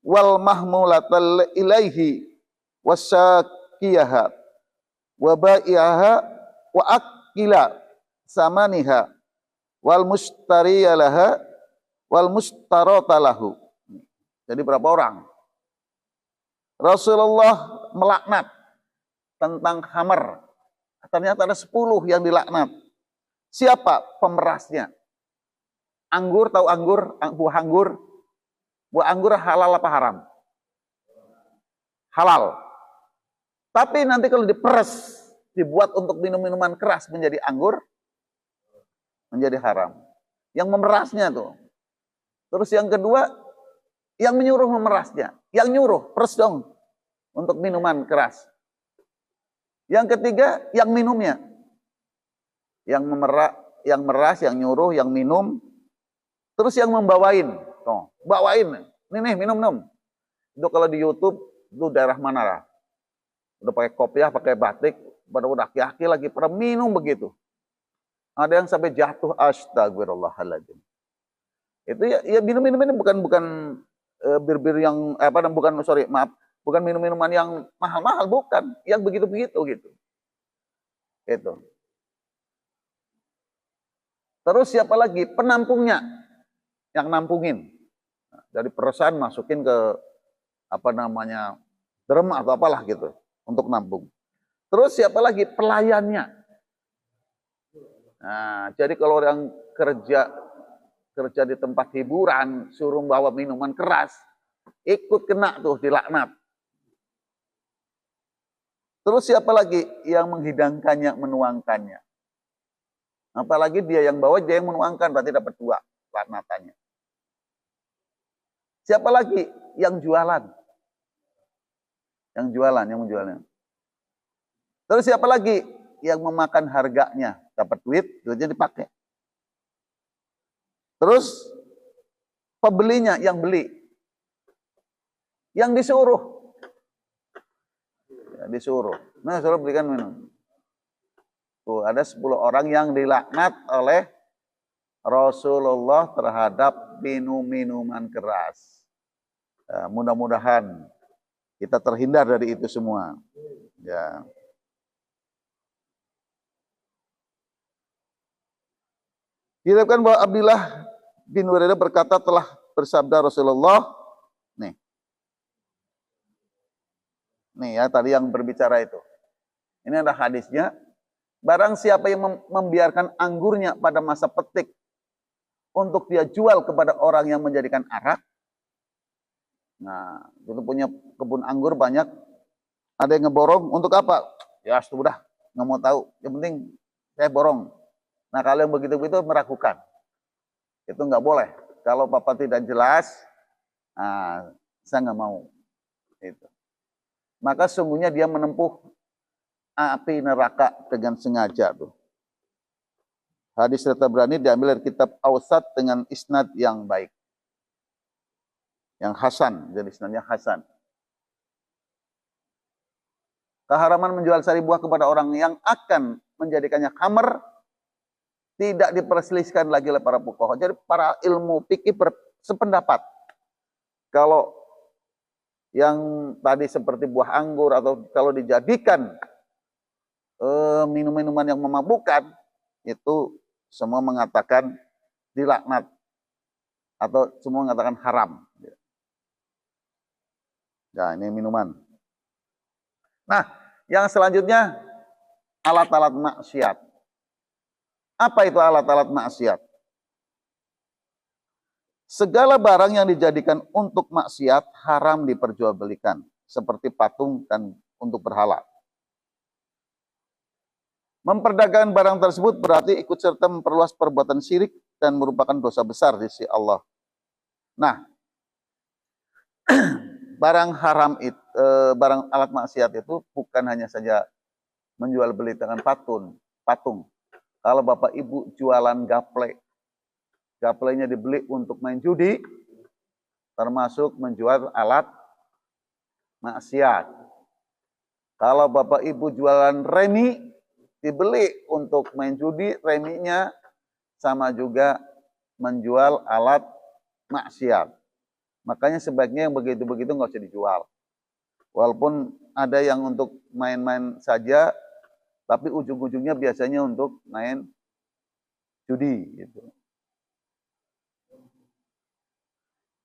wal mahmulatal ilaihi wasyakiyaha wa ba'iaha wa akila samaniha wal mustariyalaha wal mustaratalahu. Jadi berapa orang? Rasulullah melaknat tentang khamar. Ternyata ada 10 yang dilaknat. Siapa pemerasnya? Anggur, tahu anggur? Buah anggur? Buah anggur halal apa haram? Halal. Tapi nanti kalau diperes, dibuat untuk minum-minuman keras menjadi anggur, menjadi haram. Yang memerasnya tuh. Terus yang kedua, yang menyuruh memerasnya. Yang nyuruh, peres dong. Untuk minuman keras. Yang ketiga, yang minumnya. Yang meras, yang nyuruh, yang minum. Terus yang membawain. Tuh, bawain. Nih, minum. Itu kalau di YouTube, itu daerah mana lah? Udah pakai kopiah, pakai batik. Udah aki-aki lagi, pada minum begitu. Ada yang sampai jatuh, astagfirullahaladzim. Itu ya minum-minum ini bukan bir-bir yang bukan minum-minuman yang mahal-mahal, bukan, yang begitu-begitu gitu. Itu. Terus siapa lagi? Penampungnya, yang nampungin. Dari perusahaan masukin ke drum atau apalah gitu untuk nampung. Terus siapa lagi? Pelayannya. Nah, jadi kalau orang kerja di tempat hiburan, suruh bawa minuman keras, ikut kena tuh, dilaknat. Terus siapa lagi? Yang menghidangkannya, menuangkannya. Apalagi dia yang bawa, dia yang menuangkan, berarti dapat 2 laknatannya. Siapa lagi? Yang jualan. Yang menjualnya. Terus siapa lagi? Yang memakan harganya, dapat duitnya dipakai. Terus pembelinya, yang beli. Yang disuruh. Ya, disuruh. Nah, suruh belikan minum. Tuh, ada 10 orang yang dilaknat oleh Rasulullah terhadap minum-minuman keras. Ya, mudah-mudahan kita terhindar dari itu semua. Ya. Diriwayatkan bahwa Abdullah bin Hurairah berkata telah bersabda Rasulullah, nih ya tadi yang berbicara itu. Ini ada hadisnya. Barang siapa yang membiarkan anggurnya pada masa petik untuk dia jual kepada orang yang menjadikan arak. Nah, itu punya kebun anggur banyak. Ada yang ngeborong untuk apa? Ya sudah, nggak mau tahu. Yang penting saya borong. Nah, kalau yang begitu-begitu meragukan. Itu nggak boleh. Kalau Bapak tidak jelas, nah, saya nggak mau. Itu. Maka sungguhnya dia menempuh api neraka dengan sengaja tuh. Hadis Tabrani diambil dari kitab Awsat dengan isnad yang baik. Yang hasan, jadi isnadnya hasan. Keharaman menjual sari buah kepada orang yang akan menjadikannya khamr tidak diperselisihkan lagi oleh para fuqaha. Jadi para ilmu fikih sependapat. Kalau yang tadi seperti buah anggur atau kalau dijadikan minum-minuman yang memabukkan, itu semua mengatakan dilaknat atau semua mengatakan haram. Ya, ini minuman. Nah, yang selanjutnya alat-alat maksiat. Apa itu alat-alat maksiat? Segala barang yang dijadikan untuk maksiat haram diperjualbelikan, seperti patung dan untuk berhala. Memperdagangkan barang tersebut berarti ikut serta memperluas perbuatan syirik dan merupakan dosa besar di sisi Allah. Nah, barang haram itu, barang alat maksiat itu bukan hanya saja menjual beli dengan patung. Kalau Bapak Ibu jualan gaple, gaplenya dibeli untuk main judi, termasuk menjual alat maksiat. Kalau Bapak Ibu jualan remi, dibeli untuk main judi, reminya sama juga menjual alat maksiat. Makanya sebaiknya yang begitu-begitu nggak usah dijual. Walaupun ada yang untuk main-main saja, tapi ujung-ujungnya biasanya untuk main judi gitu.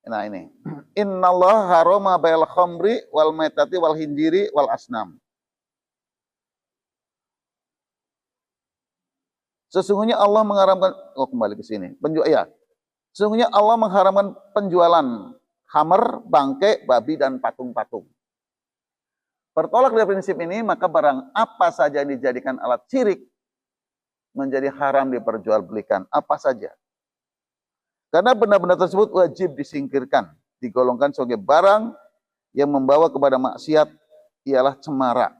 Nah ini, Innallaha harama bai'al khamri wal maitati wal hinjiri wal asnam. Sesungguhnya Allah mengharamkan, kembali ke sini. Sesungguhnya Allah mengharamkan penjualan khamr, bangke, babi dan patung-patung. Bertolak dari prinsip ini, maka barang apa saja yang dijadikan alat syirik menjadi haram diperjualbelikan, apa saja. Karena benda-benda tersebut wajib disingkirkan, digolongkan sebagai barang yang membawa kepada maksiat ialah cemara.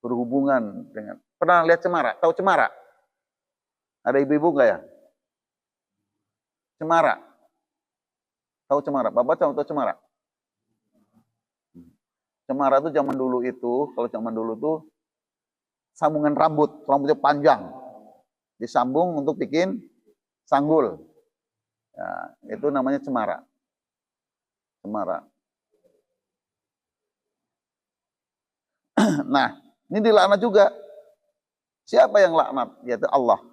Berhubungan dengan, pernah lihat cemara? Tahu cemara? Ada ibu-ibu nggak ya? Cemara. Tahu cemara? Bapak tahu cemara? Cemara itu zaman dulu itu, kalau zaman dulu tuh sambungan rambutnya panjang. Disambung untuk bikin sanggul. Ya, itu namanya cemara. Cemara. Nah, ini dilaknat juga. Siapa yang laknat? Yaitu Allah.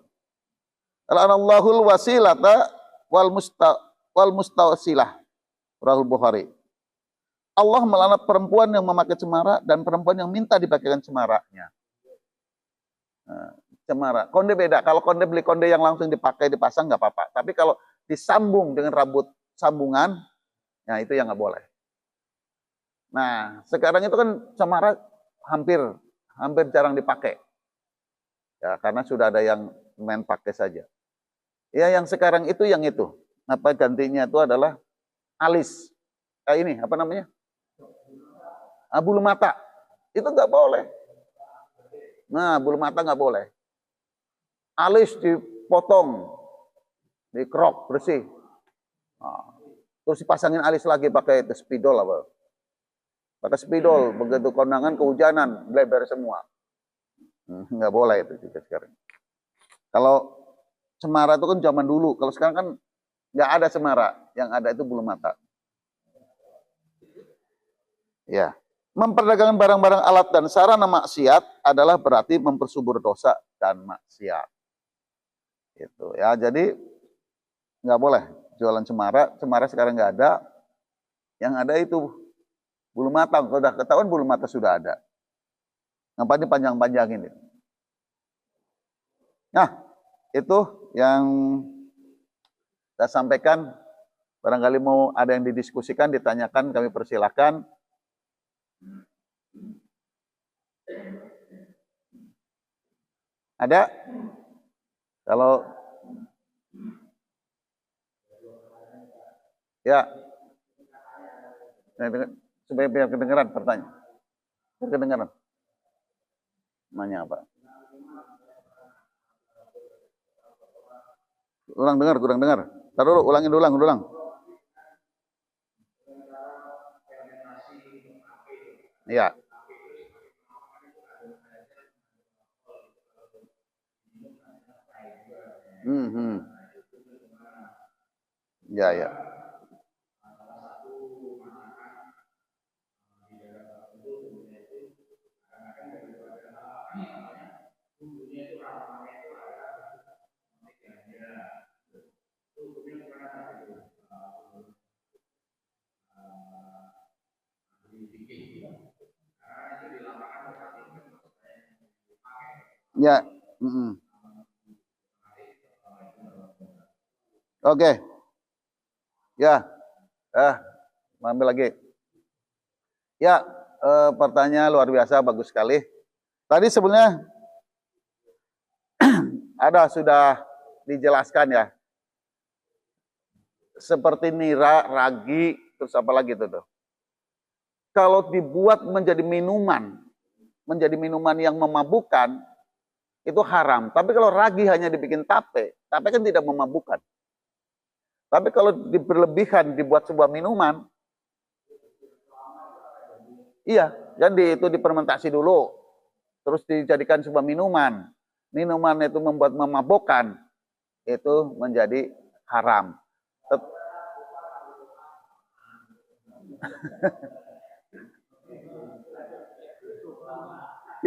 La'anallahul wasilata wal mustawsilah. Rahul Bukhari. Allah melaknat perempuan yang memakai cemara dan perempuan yang minta dipakaikan cemaranya. Nah, cemara. Konde beda. Kalau konde beli konde yang langsung dipakai, dipasang nggak apa-apa. Tapi kalau disambung dengan rambut sambungan, nah itu yang nggak boleh. Nah, sekarang itu kan cemara hampir jarang dipakai. Ya, karena sudah ada yang main pakai saja. Ya, yang sekarang itu yang itu. Apa gantinya itu adalah alis. Ini apa namanya? Bulu mata. Itu nggak boleh. Nah, bulu mata nggak boleh. Alis dipotong, dikerok bersih. Nah, terus dipasangin alis lagi pakai spidol apa? Pakai spidol, begitu kondangan kehujanan, bleber semua. Nggak boleh itu juga sekarang. Kalau cemara itu kan zaman dulu, kalau sekarang kan nggak ada cemara, yang ada itu bulu mata. Ya, memperdagangkan barang-barang alat dan sarana maksiat adalah berarti mempersubur dosa dan maksiat. Itu ya, jadi nggak boleh jualan cemara. Cemara sekarang nggak ada. Yang ada itu bulu mata. Kalau udah ketahuan bulu mata sudah ada. Ngapa dipanjang-panjangin? Nah, itu yang saya sampaikan. Barangkali mau ada yang didiskusikan, ditanyakan, kami persilakan. Ada? Kalau ya, supaya biar kedengeran pertanyaan. Biar kedengeran. Nanya apa? Ulang dengar, kurang dengar. Taruh dulu, ulangin, ulang. Ya. Ya. Ya. Oke. Ya. Ambil lagi. Ya, pertanyaan luar biasa, bagus sekali. Tadi sebenarnya sudah dijelaskan ya. Seperti nira, ragi, terus apa lagi itu tuh. Kalau dibuat menjadi minuman yang memabukkan, itu haram. Tapi kalau ragi hanya dibikin tape kan tidak memabukkan. Tapi kalau berlebihan dibuat sebuah minuman, iya, jadi itu difermentasi dulu, terus dijadikan sebuah minuman. Minuman itu membuat memabukkan, itu menjadi haram.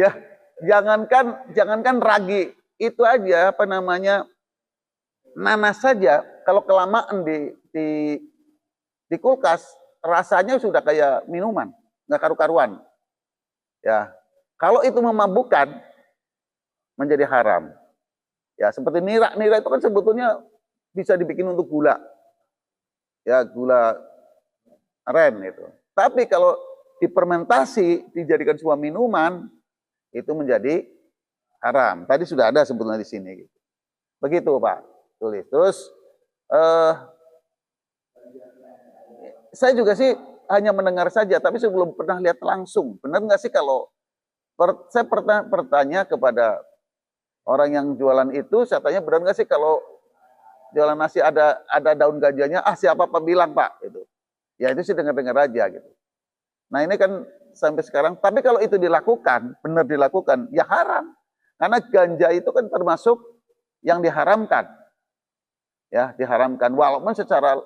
Ya, jangankan ragi, itu aja nanas saja, kalau kelamaan di kulkas, rasanya sudah kayak minuman, nggak karu-karuan. Ya, kalau itu memabukkan, menjadi haram. Ya, seperti nira itu kan sebetulnya bisa dibikin untuk gula. Ya, gula aren itu. Tapi kalau difermentasi, dijadikan sebuah minuman, itu menjadi haram. Tadi sudah ada sebetulnya di sini. Begitu Pak, tulis. Terus saya juga sih hanya mendengar saja, tapi saya belum pernah lihat langsung. Benar nggak sih kalau saya pernah bertanya kepada orang yang jualan itu, saya tanya benar nggak sih kalau jualan nasi ada daun gajahnya? Siapa Pak bilang Pak? Itu. Ya itu sih dengar-dengar aja gitu. Nah ini kan sampai sekarang, tapi kalau itu dilakukan, benar dilakukan, ya haram. Karena ganja itu kan termasuk yang diharamkan. Ya, diharamkan. Walaupun secara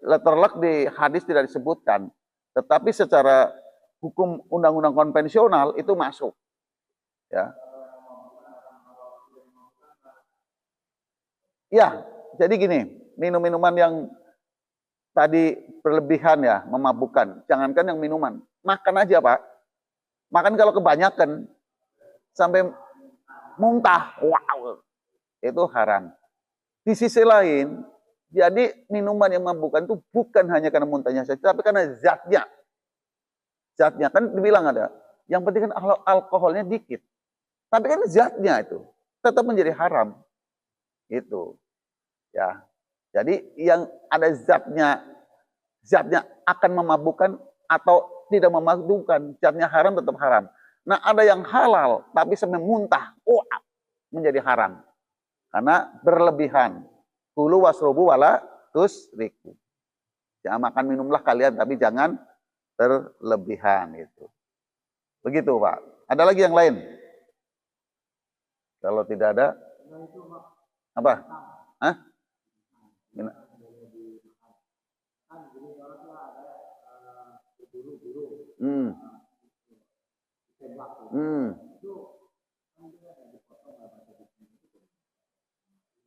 letterlock di hadis tidak disebutkan, tetapi secara hukum undang-undang konvensional itu masuk. Ya. Ya, jadi gini, minum-minuman yang tadi berlebihan ya, memabukkan. Jangankan yang minuman, makan aja Pak. Makan kalau kebanyakan sampai muntah, wow, itu haram. Di sisi lain, jadi minuman yang memabukkan itu bukan hanya karena muntahnya saja, tapi karena zatnya. Zatnya kan dibilang ada, yang penting kan alkoholnya dikit. Tapi kan zatnya itu tetap menjadi haram. Itu. Ya. Jadi yang ada zatnya akan memabukkan atau tidak memabukkan, zatnya haram tetap haram. Nah, ada yang halal tapi sampai muntah, menjadi haram. Karena berlebihan. Kulu wasrobu wala tusriku. Ya, makan minumlah kalian tapi jangan berlebihan itu. Begitu, Pak. Ada lagi yang lain? Kalau tidak ada, apa? Hah?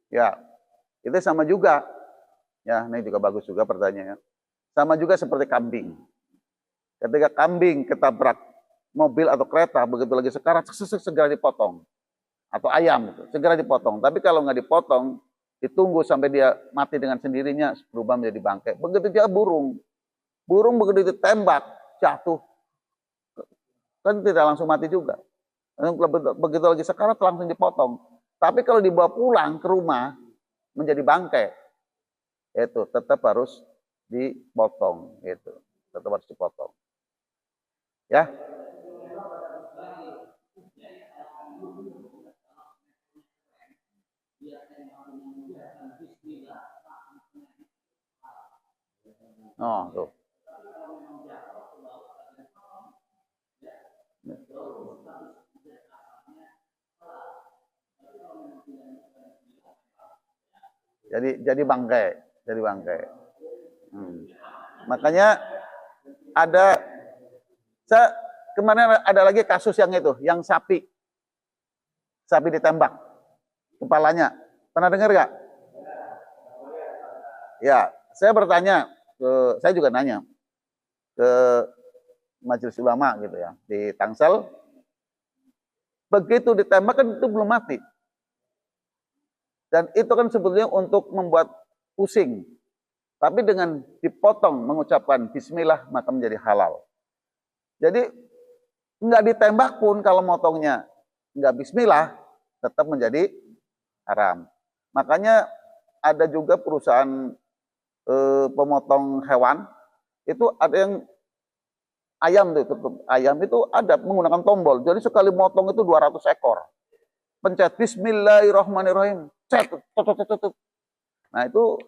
Ya, itu sama juga. Ya, ini juga bagus juga pertanyaannya. Sama juga seperti kambing. Ketika kambing ketabrak mobil atau kereta begitu lagi sekarat segera dipotong, atau ayam itu segera dipotong. Tapi kalau nggak dipotong, ditunggu sampai dia mati dengan sendirinya, berubah menjadi bangkai. Begitu dia burung begitu ditembak jatuh, kan tidak langsung mati juga. Begitu lagi sekarat langsung dipotong. Tapi kalau dibawa pulang ke rumah menjadi bangkai, itu tetap harus dipotong, itu tetap harus dipotong. Ya. Oh, tuh. Jadi bangkai. Makanya kemarin ada lagi kasus yang itu, yang sapi ditembak kepalanya. Pernah dengar nggak? Ya, saya bertanya, saya juga nanya ke Majelis Ulama gitu ya di Tangsel. Begitu ditembak kan itu belum mati. Dan itu kan sebetulnya untuk membuat pusing. Tapi dengan dipotong mengucapkan bismillah maka menjadi halal. Jadi nggak ditembak pun kalau motongnya nggak bismillah tetap menjadi haram. Makanya ada juga perusahaan pemotong hewan itu ada yang ayam itu ada menggunakan tombol. Jadi sekali motong itu 200 ekor. Pencet bismillahirrahmanirrahim. Cek. Nah, itu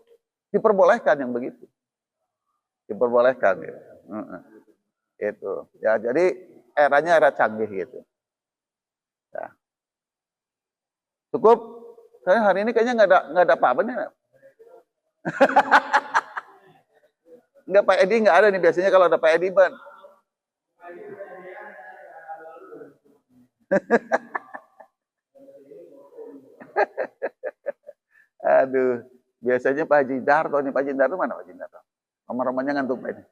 diperbolehkan yang begitu. Diperbolehkan gitu. Itu. Ya, jadi eranya era canggih gitu. Ya. Cukup. Saya hari ini kayaknya nggak ada apa-apa nih. Nggak, Pak Edi nggak ada nih, biasanya kalau ada Pak Edi ban. Aduh, biasanya Pak Haji Darto nih. Pak Haji Darto mana Pak Haji Darto? Nomor-nomornya ngantuk Pak ini.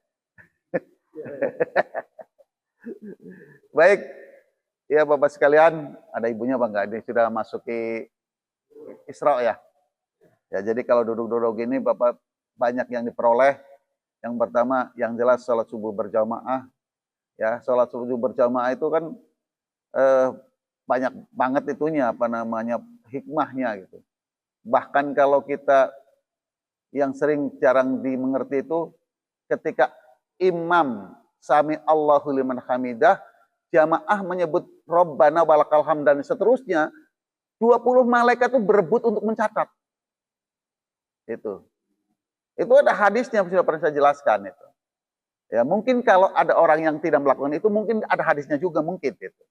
Baik, ya Bapak sekalian, ada ibunya Bang Gade sudah masuki Isra ya. Ya, jadi kalau duduk-duduk gini Bapak banyak yang diperoleh. Yang pertama, yang jelas sholat subuh berjamaah. Ya, sholat subuh berjamaah itu kan banyak banget itunya, hikmahnya gitu. Bahkan kalau kita yang sering jarang dimengerti itu, ketika imam sami Allahu liman hamidah, jamaah menyebut Rabbana walakal hamd dan seterusnya, 20 malaikat itu berebut untuk mencatat. Itu ada hadisnya, sudah pernah saya jelaskan itu. Ya, mungkin kalau ada orang yang tidak melakukan itu, mungkin ada hadisnya juga mungkin itu.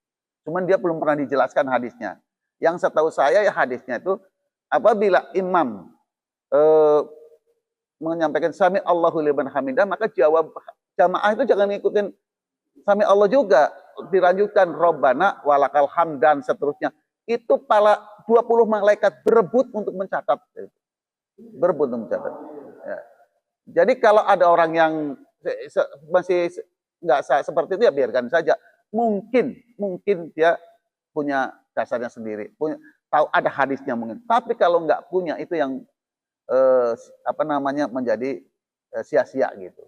Cuman dia belum pernah dijelaskan hadisnya. Yang setahu saya ya hadisnya itu, apabila imam menyampaikan sami Allahu liman hamidah, maka jawab jamaah itu jangan ngikutin sami Allah juga, dilanjutkan Rabbana walakal hamd dan seterusnya. Itu pala 20 malaikat berebut untuk mencatat. Berebut untuk mencatat. Ya. Jadi kalau ada orang yang masih nggak seperti itu ya biarkan saja. Mungkin dia punya dasarnya sendiri, tahu ada hadisnya mungkin. Tapi kalau nggak punya itu yang menjadi sia-sia gitu.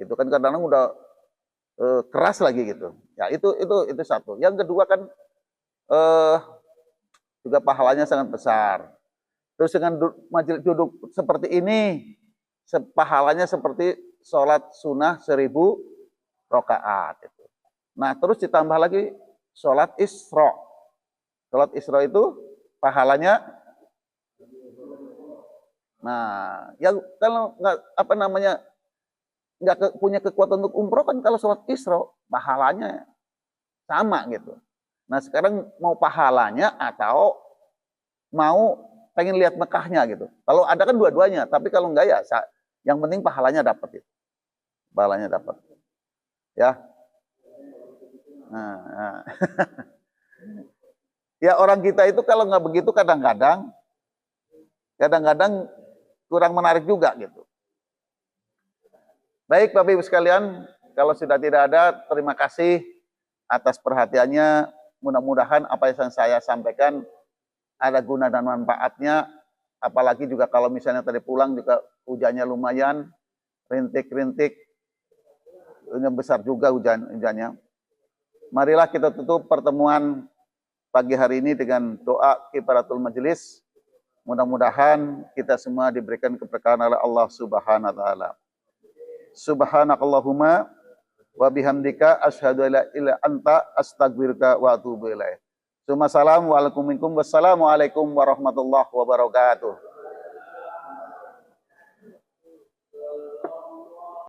Itu kan kadang-kadang udah keras lagi gitu. Ya itu satu. Yang kedua kan juga pahalanya sangat besar. Terus dengan majelis duduk seperti ini, pahalanya seperti sholat sunnah 1000 rakaat. Itu. Nah terus ditambah lagi sholat Isra. Sholat Isra itu pahalanya, nah yang kalau nggak punya kekuatan untuk umroh kan kalau sholat Isra pahalanya sama gitu. Nah sekarang mau pahalanya atau mau pengen lihat Mekahnya gitu. Kalau ada kan dua-duanya, tapi kalau enggak ya yang penting pahalanya dapat itu. Pahalanya dapat. Ya. Nah. Ya orang kita itu kalau nggak begitu kadang-kadang kurang menarik juga gitu. Baik Bapak Ibu sekalian, kalau sudah tidak ada, terima kasih atas perhatiannya. Mudah-mudahan apa yang saya sampaikan ada guna dan manfaatnya. Apalagi juga kalau misalnya tadi pulang juga hujannya lumayan, rintik-rintik, besar juga hujannya. Marilah kita tutup pertemuan pagi hari ini dengan doa kifaratul majelis. Mudah-mudahan kita semua diberikan keberkahan oleh Allah Subhanahu wa taala. Subhanakallahumma wa bihamdika asyhadu an la ilaha illa anta astaghfiruka wa atubu ilaik. Wassalamualaikum warahmatullahi wabarakatuh.